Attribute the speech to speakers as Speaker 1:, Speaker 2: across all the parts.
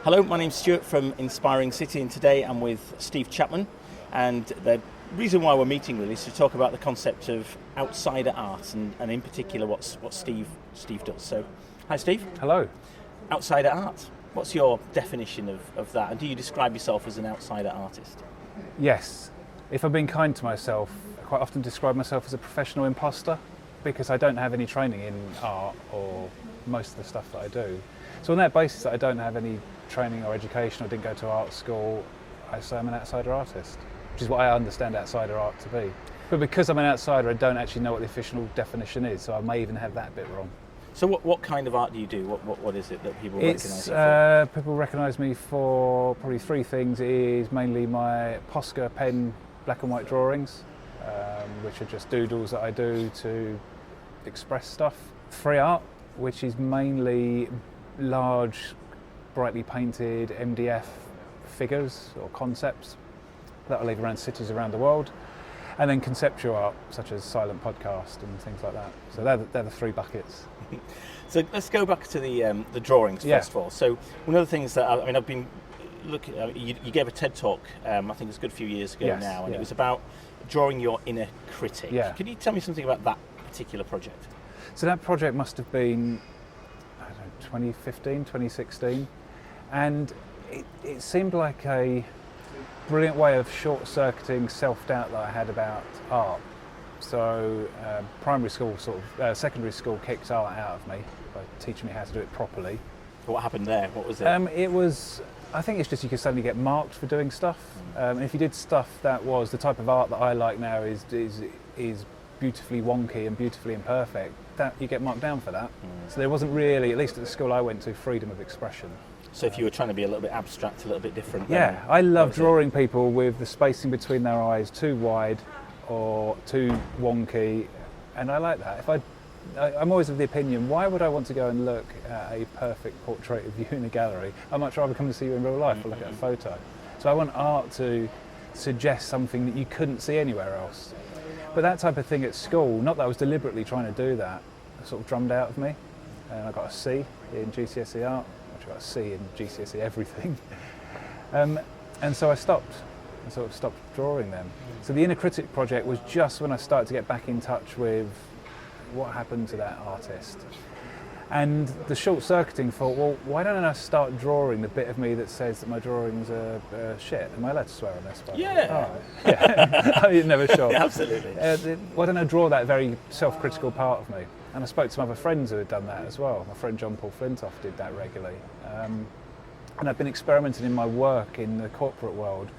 Speaker 1: Hello, my name's Stuart from Inspiring City, and today I'm with Steve Chapman, and the reason why we're meeting really is to talk about the concept of outsider art and in particular what Steve does. So, hi Steve.
Speaker 2: Hello.
Speaker 1: Outsider art. What's your definition of that, and do you describe yourself as an outsider artist?
Speaker 2: Yes. If I'm being kind to myself, I quite often describe myself as a professional imposter because I don't have any training in art or most of the stuff that I do. So on that basis that I don't have any training or education or didn't go to art school, I say I'm an outsider artist, which is what I understand outsider art to be. But because I'm an outsider, I don't actually know what the official definition is, so I may even have that bit wrong.
Speaker 1: So what kind of art do you do? What is it that people recognise you for?
Speaker 2: People recognise me for probably three things. It is mainly my Posca pen black and white drawings, which are just doodles that I do to express stuff. Free art, which is mainly large, brightly painted MDF figures or concepts that I leave around cities around the world. And then conceptual art, such as silent podcast and things like that. So they're the three buckets.
Speaker 1: So let's go back to the drawings first of all. So one of the things that I've been looking. You gave a TED talk. I think it's a good few years ago now, and it was about drawing your inner critic.
Speaker 2: Yeah.
Speaker 1: Can you tell me something about that particular project?
Speaker 2: So that project must have been, I don't know, 2015, 2016, and it seemed like a brilliant way of short-circuiting self-doubt that I had about art. So secondary school kicked art out of me by teaching me how to do it properly.
Speaker 1: What happened there? What was it?
Speaker 2: I think it's just you can suddenly get marked for doing stuff. And if you did stuff that was the type of art that I like now is beautifully wonky and beautifully imperfect, that you get marked down for that. So there wasn't really, at least at the school I went to, freedom of expression.
Speaker 1: So if you were trying to be a little bit abstract, a little bit different.
Speaker 2: Yeah, I love drawing people with the spacing between their eyes too wide or too wonky, and I like that. I'm always of the opinion, why would I want to go and look at a perfect portrait of you in a gallery? I'd much rather come and see you in real life or look at a photo. So I want art to suggest something that you couldn't see anywhere else. But that type of thing at school, not that I was deliberately trying to do that, sort of drummed out of me. And I got a C in GCSE art, which I got a C in GCSE everything. And so I stopped. I sort of stopped drawing them. So the Inner Critic project was just when I started to get back in touch with what happened to that artist. And the short-circuiting thought, well, why don't I start drawing the bit of me that says that my drawings are shit? Am I allowed to swear on this?
Speaker 1: Yeah.
Speaker 2: Oh, yeah. You're never sure.
Speaker 1: Yeah, absolutely.
Speaker 2: Why don't I draw that very self-critical part of me? And I spoke to some other friends who had done that as well. My friend John Paul Flintoff did that regularly. And I've been experimenting in my work in the corporate world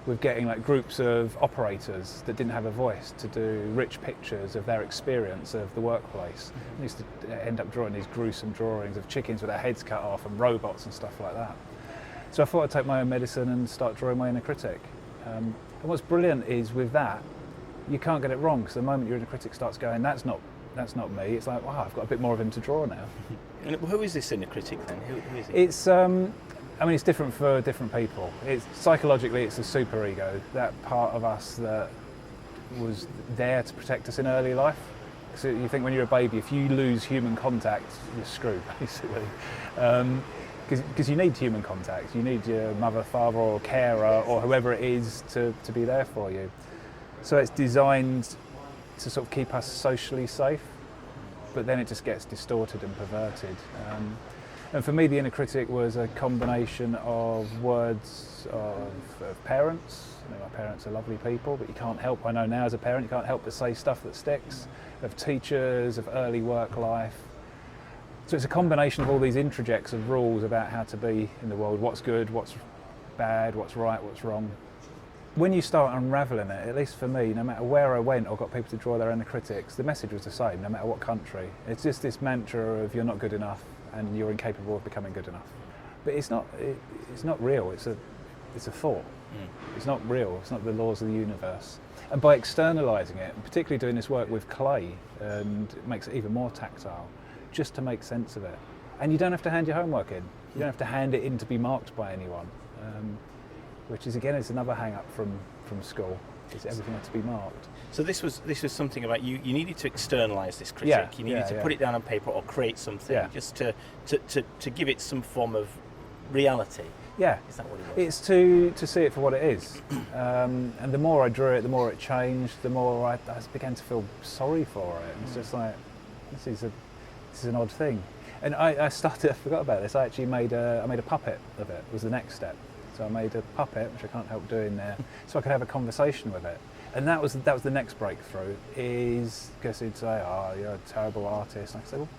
Speaker 2: with getting like groups of operators that didn't have a voice to do rich pictures of their experience of the workplace. I used to end up drawing these gruesome drawings of chickens with their heads cut off and robots and stuff like that. So I thought I'd take my own medicine and start drawing my inner critic. And what's brilliant is with that, you can't get it wrong, because the moment your inner critic starts going, that's not me, it's like, wow, I've got a bit more of him to draw now.
Speaker 1: And who is this inner critic then? Who is it?
Speaker 2: It's different for different people. Psychologically, it's a superego, that part of us that was there to protect us in early life. So you think when you're a baby, if you lose human contact, you're screwed, basically. Because you need human contact. You need your mother, father, or carer, or whoever it is to be there for you. So it's designed to sort of keep us socially safe, but then it just gets distorted and perverted. And for me, the inner critic was a combination of words of parents. My parents are lovely people, but you can't help, I know now as a parent, you can't help but say stuff that sticks. Of teachers, of early work life. So it's a combination of all these introjects of rules about how to be in the world, what's good, what's bad, what's right, what's wrong. When you start unravelling it, at least for me, no matter where I went or got people to draw their inner critics, the message was the same, no matter what country. It's just this mantra of you're not good enough and you're incapable of becoming good enough. But it's not real, it's a thought. It's not real, it's not the laws of the universe. And by externalising it, and particularly doing this work with clay, and it makes it even more tactile, just to make sense of it. And you don't have to hand your homework in. You don't have to hand it in to be marked by anyone. Which is, again, it's another hang-up from school, is everything had to be marked.
Speaker 1: So this was something about you needed to externalise this critic. You needed to put it down on paper or create something just to give it some form of reality.
Speaker 2: Yeah,
Speaker 1: Is that what it was?
Speaker 2: it's to see it for what it is. And the more I drew it, the more it changed, the more I began to feel sorry for it. It's just like, this is an odd thing. And I forgot about this, I actually made a puppet of it, was the next step. So I made a puppet, which I can't help doing there, so I could have a conversation with it. And that was the next breakthrough, is because he'd say, oh, you're a terrible artist. And I said, well,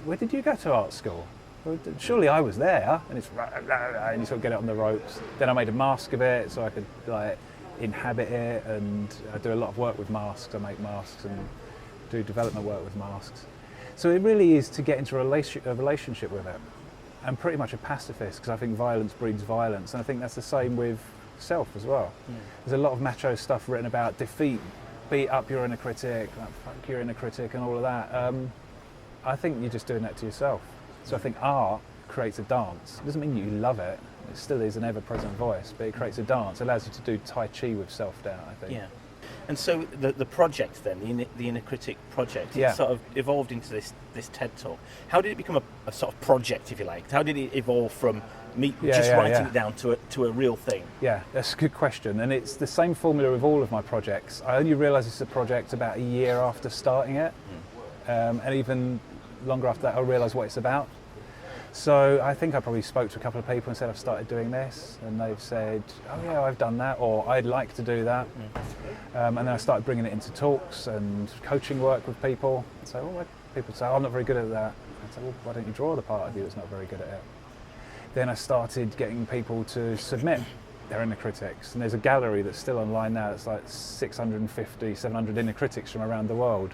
Speaker 2: where did you go to art school? Well, surely I was there. And it's and you sort of get it on the ropes. Then I made a mask of it so I could like inhabit it, and I do a lot of work with masks. I make masks and do development work with masks. So it really is to get into a relationship with it. I'm pretty much a pacifist because I think violence breeds violence, and I think that's the same with self as well. There's a lot of macho stuff written about defeat, beat up your inner critic, like, fuck your inner critic and all of that. I think you're just doing that to yourself. So I think art creates a dance. It doesn't mean you love it. It still is an ever-present voice, but it creates a dance. It allows you to do Tai Chi with self-doubt, I think.
Speaker 1: Yeah. And so the project then, the Inner Critic project, it sort of evolved into this TED Talk. How did it become a sort of project, if you like? How did it evolve from me writing it down to a real thing? Yeah,
Speaker 2: that's a good question. And it's the same formula with all of my projects. I only realised it's a project about a year after starting it. And even longer after that, I realised what it's about. So I think I probably spoke to a couple of people and said, I've started doing this, and they've said, oh yeah, I've done that, or I'd like to do that. And then I started bringing it into talks and coaching work with people. So people say, oh, I'm not very good at that. I'd say, well, why don't you draw the part of you that's not very good at it? Then I started getting people to submit their inner critics, and there's a gallery that's still online now. It's like 650, 700 inner critics from around the world.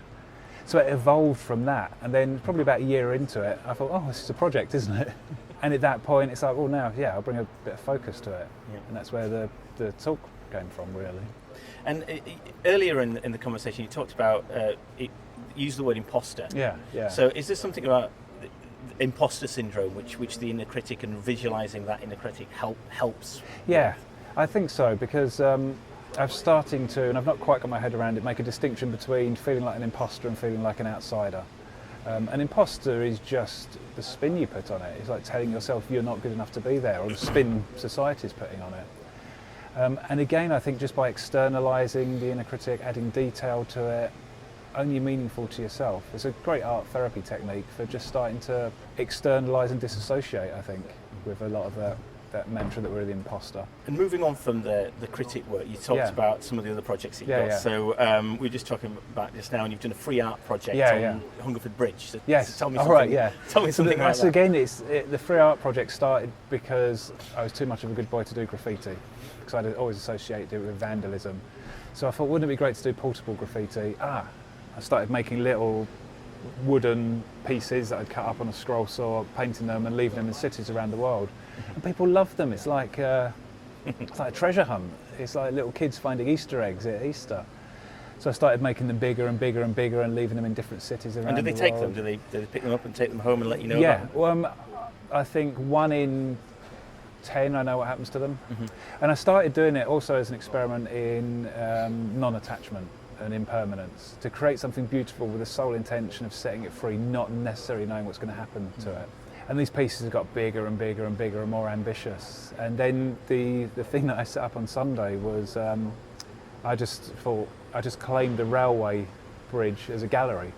Speaker 2: So it evolved from that, and then probably about a year into it, I thought, oh, this is a project, isn't it? And at that point, it's like, well, now, I'll bring a bit of focus to it. And that's where the talk came from, really.
Speaker 1: And earlier in the conversation, you talked about, used the word imposter.
Speaker 2: Yeah.
Speaker 1: So is there something about imposter syndrome, which the inner critic and visualising that inner critic helps?
Speaker 2: Yeah, I think so, because I'm starting to, and I've not quite got my head around it, make a distinction between feeling like an imposter and feeling like an outsider. An imposter is just the spin you put on it. It's like telling yourself you're not good enough to be there, or the spin society's putting on it. And again, I think just by externalising the inner critic, adding detail to it, only meaningful to yourself. It's a great art therapy technique for just starting to externalise and disassociate, I think, with a lot of that mantra that we're the imposter.
Speaker 1: And moving on from the critic work, you talked about some of the other projects that you've got. So we were just talking about just now, and you've done a free art project on Hungerford Bridge. So,
Speaker 2: yes.
Speaker 1: So tell me something. Tell me something about that.
Speaker 2: Again, the free art project started because I was too much of a good boy to do graffiti, because I'd always associated it with vandalism. So I thought, wouldn't it be great to do portable graffiti? I started making little wooden pieces that I'd cut up on a scroll saw, painting them and leaving them in cities around the world. And people love them. It's like a treasure hunt. It's like little kids finding Easter eggs at Easter. So I started making them bigger and bigger and bigger and leaving them in different cities around the world.
Speaker 1: And do they take them? Do they pick them up and take them home and let you know
Speaker 2: about
Speaker 1: them?
Speaker 2: Well, I think 1 in 10 I know what happens to them. And I started doing it also as an experiment in non-attachment and impermanence, to create something beautiful with the sole intention of setting it free, not necessarily knowing what's going to happen to it. And these pieces have got bigger and bigger and bigger and more ambitious. And then the thing that I set up on Sunday was I just claimed the railway bridge as a gallery.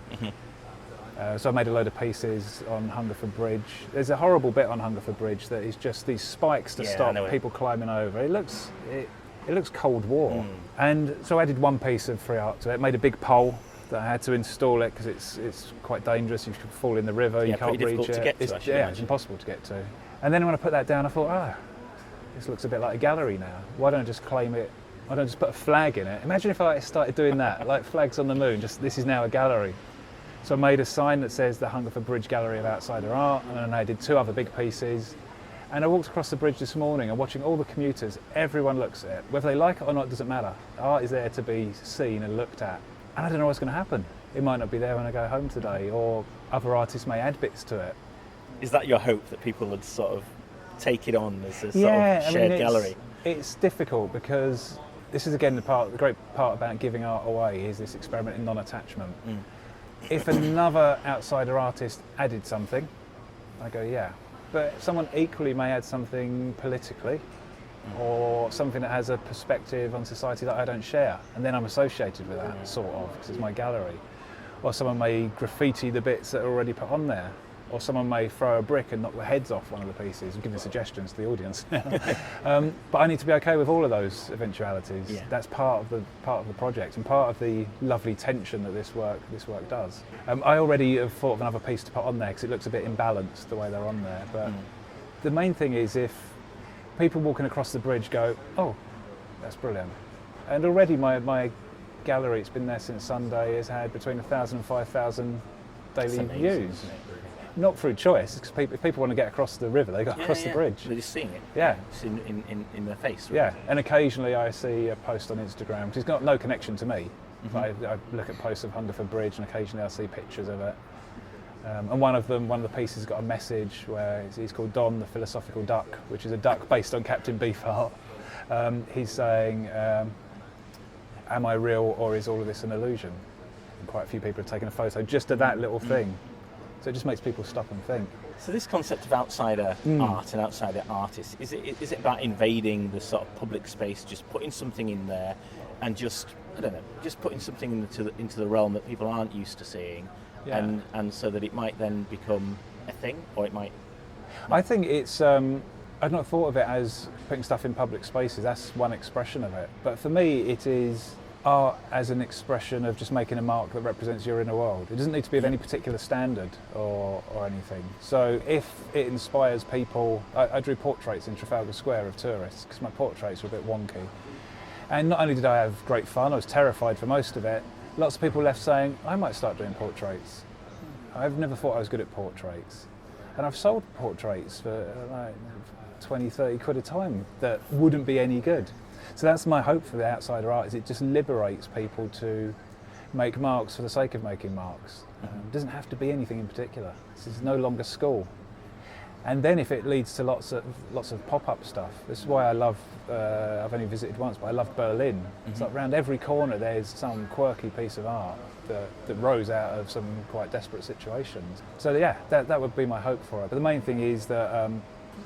Speaker 2: So I made a load of pieces on Hungerford Bridge. There's a horrible bit on Hungerford Bridge that is just these spikes to stop people climbing over. It looks Cold War. And so I added one piece of free art to it, made a big pole that I had to install it because it's quite dangerous. You could fall in the river, you can't reach it. It's impossible to get to. And then when I put that down, I thought, this looks a bit like a gallery now. Why don't I just claim it? Why don't I just put a flag in it? Imagine if I started doing that, like flags on the moon, just this is now a gallery. So I made a sign that says the Hungerford Bridge Gallery of Outsider Art, and then I did 2 other big pieces. And I walked across the bridge this morning and watching all the commuters, everyone looks at it. Whether they like it or not doesn't matter. Art is there to be seen and looked at. And I don't know what's going to happen. It might not be there when I go home today, or other artists may add bits to it.
Speaker 1: Is that your hope, that people would sort of take it on as a sort of shared gallery?
Speaker 2: It's difficult because this is again the great part about giving art away is this experiment in non-attachment. If another outsider artist added something, I go, but someone equally may add something politically or something that has a perspective on society that I don't share, and then I'm associated with that, sort of, because it's my gallery. Or someone may graffiti the bits that are already put on there, or someone may throw a brick and knock the heads off one of the pieces. I'm giving suggestions to the audience. But I need to be okay with all of those eventualities.
Speaker 1: Yeah.
Speaker 2: That's part of the project and part of the lovely tension that this work does. I already have thought of another piece to put on there because it looks a bit imbalanced the way they're on there. But the main thing is if people walking across the bridge go, "Oh, that's brilliant," and already my gallery, it's been there since Sunday, has had between 1,000 and 5,000 daily views. Not through choice, because if people want to get across the river, they go across the bridge.
Speaker 1: They're just seeing it.
Speaker 2: Yeah.
Speaker 1: It's in their face. Right?
Speaker 2: Yeah, and occasionally I see a post on Instagram, because it's got no connection to me. But I look at posts of Hungerford Bridge, and occasionally I see pictures of it. And one of the pieces has got a message where he's called Don the Philosophical Duck, which is a duck based on Captain Beefheart. He's saying, am I real or is all of this an illusion? And quite a few people have taken a photo just of that little thing. So it just makes people stop and think.
Speaker 1: So this concept of outsider art and outsider artists, is it about invading the sort of public space, just putting something in there and just putting something into the realm that people aren't used to seeing, and so that it might then become a thing, or it might...
Speaker 2: I think it's... I'd not thought of it as putting stuff in public spaces. That's one expression of it. But for me, it is art as an expression of just making a mark that represents your inner world. It doesn't need to be of any particular standard or anything. So if it inspires people... I drew portraits in Trafalgar Square of tourists because my portraits were a bit wonky. And not only did I have great fun, I was terrified for most of it. Lots of people left saying, I might start doing portraits. I've never thought I was good at portraits. And I've sold portraits for like 20, 30 quid a time that wouldn't be any good. So that's my hope for the outsider art, is it just liberates people to make marks for the sake of making marks. It doesn't have to be anything in particular. This is no longer school. And then if it leads to lots of pop-up stuff, this is why I love, I've only visited once, but I love Berlin. It's like around every corner there's some quirky piece of art that rose out of some quite desperate situations. So yeah, that would be my hope for it. But the main thing is that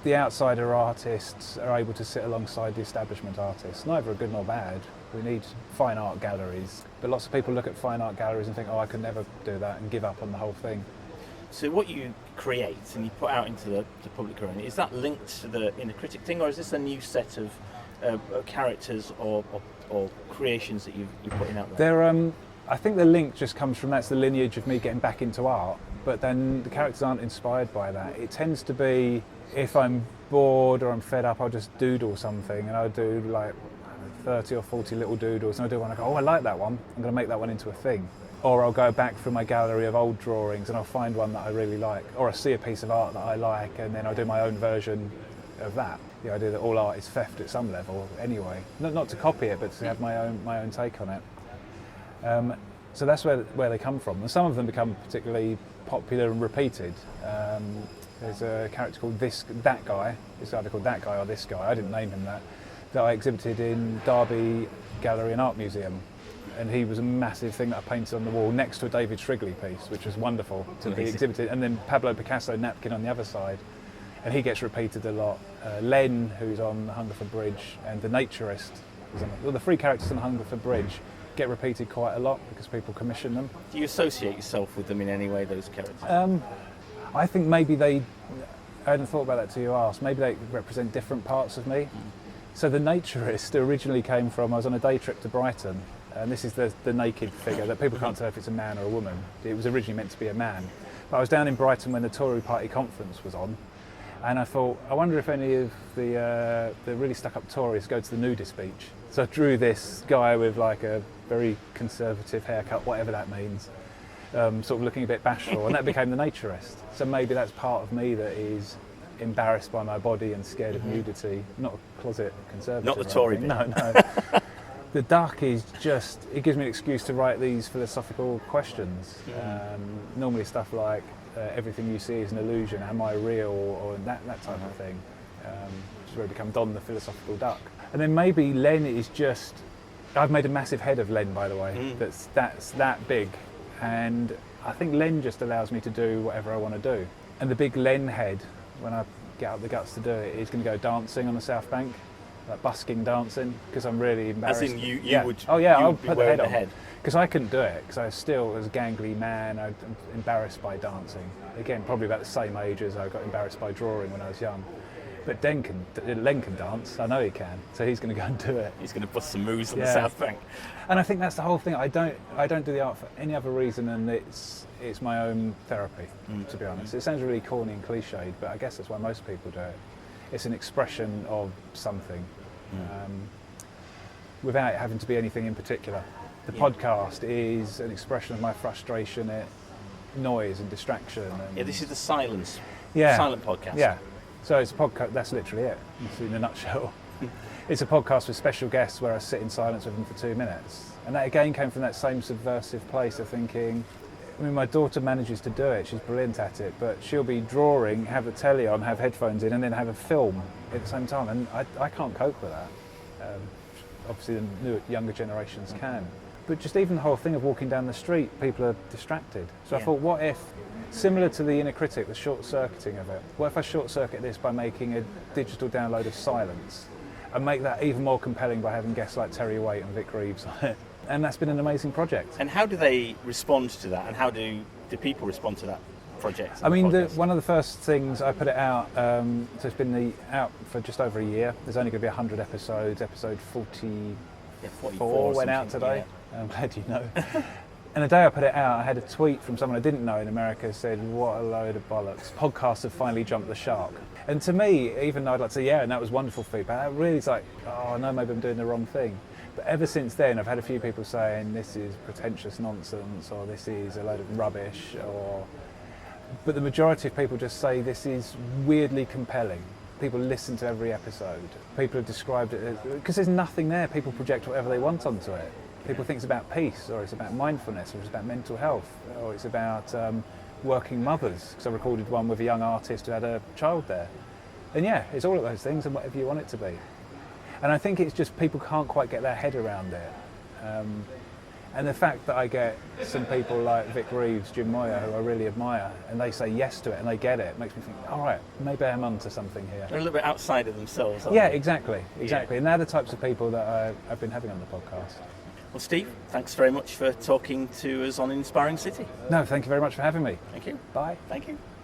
Speaker 2: the outsider artists are able to sit alongside the establishment artists. Neither are good nor bad. We need fine art galleries. But lots of people look at fine art galleries and think, oh, I could never do that, and give up on the whole thing.
Speaker 1: So what you create and you put out into the public arena, is that linked to the inner critic thing, or is this a new set of characters or creations that you're putting out there?
Speaker 2: I think the link just comes from that's the lineage of me getting back into art, but then the characters aren't inspired by that. It tends to be, if I'm bored or I'm fed up, I'll just doodle something, and I'll do like 30 or 40 little doodles, and I'll do one, I go, oh, I like that one, I'm going to make that one into a thing. Or I'll go back through my gallery of old drawings and I'll find one that I really like, or I see a piece of art that I like, and then I'll do my own version of that. The idea that all art is theft at some level anyway, not to copy it, but to have my own take on it. So that's where they come from, and some of them become particularly popular and repeated. There's a character called That Guy. It's either called That Guy or This Guy. I didn't name him that I exhibited in Derby Gallery and Art Museum, and he was a massive thing that I painted on the wall next to a David Shrigley piece, which was wonderful to be exhibited. And then Pablo Picasso napkin on the other side, and he gets repeated a lot. Len, who's on the Hungerford Bridge, and the Naturist. The three characters on the Hungerford Bridge get repeated quite a lot because people commission them.
Speaker 1: Do you associate yourself with them in any way, those characters?
Speaker 2: I think maybe I hadn't thought about that till you asked, maybe they represent different parts of me. So the Naturist originally came from, I was on a day trip to Brighton, and this is the naked figure that people can't tell if it's a man or a woman. It was originally meant to be a man. But I was down in Brighton when the Tory Party conference was on, and I thought, I wonder if any of the really stuck-up Tories go to the nudist beach. So I drew this guy with like a very conservative haircut, whatever that means, sort of looking a bit bashful, and that became the Naturist. So maybe that's part of me that is embarrassed by my body and scared of nudity, not a closet conservative.
Speaker 1: Not the Tory bit.
Speaker 2: No. The duck is just, it gives me an excuse to write these philosophical questions. Normally stuff like, everything you see is an illusion, am I real, or that type of thing. Which has really become Don the Philosophical Duck. And then maybe Len is just, I've made a massive head of Len, by the way, that's that big. And I think Len just allows me to do whatever I want to do. And the big Len head when I get up the guts to do it, is going to go dancing on the South Bank, like busking dancing, because I'm really embarrassed.
Speaker 1: As in you would.
Speaker 2: Oh yeah,
Speaker 1: you
Speaker 2: I'll
Speaker 1: would be
Speaker 2: put the
Speaker 1: wearing
Speaker 2: head on. Because I couldn't do it, because I still was a gangly man. I'm embarrassed by dancing. Again, probably about the same age as I got embarrassed by drawing when I was young. But Len can dance. I know he can, so he's going to go and do it.
Speaker 1: He's going to bust some moves on the South Bank.
Speaker 2: And I think that's the whole thing. I don't do the art for any other reason than it's my own therapy. To be honest, it sounds really corny and cliched, but I guess that's why most people do it. It's an expression of something, without it having to be anything in particular. The podcast is an expression of my frustration at noise and distraction. And
Speaker 1: This is the silent podcast.
Speaker 2: Yeah. So it's a podcast, that's literally it, in a nutshell. It's a podcast with special guests where I sit in silence with them for 2 minutes. And that again came from that same subversive place of thinking, I mean, my daughter manages to do it, she's brilliant at it, but she'll be drawing, have the telly on, have headphones in, and then have a film at the same time. And I can't cope with that. Obviously the younger generations can. But just even the whole thing of walking down the street, people are distracted. So I thought, what if, similar to the inner critic, the short-circuiting of it, what if I short-circuit this by making a digital download of silence and make that even more compelling by having guests like Terry Waite and Vic Reeves on it? And that's been an amazing project.
Speaker 1: And how do they respond to that? And how do people respond to that project?
Speaker 2: I mean, one of the first things I put it out, so it's been out for just over a year. There's only going to be 100 episodes. Episode 44 went out today.
Speaker 1: Yeah.
Speaker 2: How do you know? And the day I put it out, I had a tweet from someone I didn't know in America said, "What a load of bollocks. Podcasts have finally jumped the shark." And to me, even though I'd like to say, yeah, and that was wonderful feedback, it really is like, oh no, maybe I'm doing the wrong thing. But ever since then, I've had a few people saying, this is pretentious nonsense, or this is a load of rubbish, but the majority of people just say this is weirdly compelling. People listen to every episode. People have described it as, because there's nothing there, people project whatever they want onto it. People think it's about peace, or it's about mindfulness, or it's about mental health, or it's about working mothers. Because I recorded one with a young artist who had a child there. And yeah, it's all of those things and whatever you want it to be. And I think it's just people can't quite get their head around it. And the fact that I get some people like Vic Reeves, Jim Moyer, who I really admire, and they say yes to it and they get it, makes me think, all right, maybe I'm onto something here.
Speaker 1: They're a little bit outside of themselves, aren't
Speaker 2: Yeah,
Speaker 1: they?
Speaker 2: exactly.
Speaker 1: Yeah.
Speaker 2: And they're the types of people that I've been having on the podcast.
Speaker 1: Well, Steve, thanks very much for talking to us on Inspiring City.
Speaker 2: No, thank you very much for having me.
Speaker 1: Thank you.
Speaker 2: Bye.
Speaker 1: Thank you.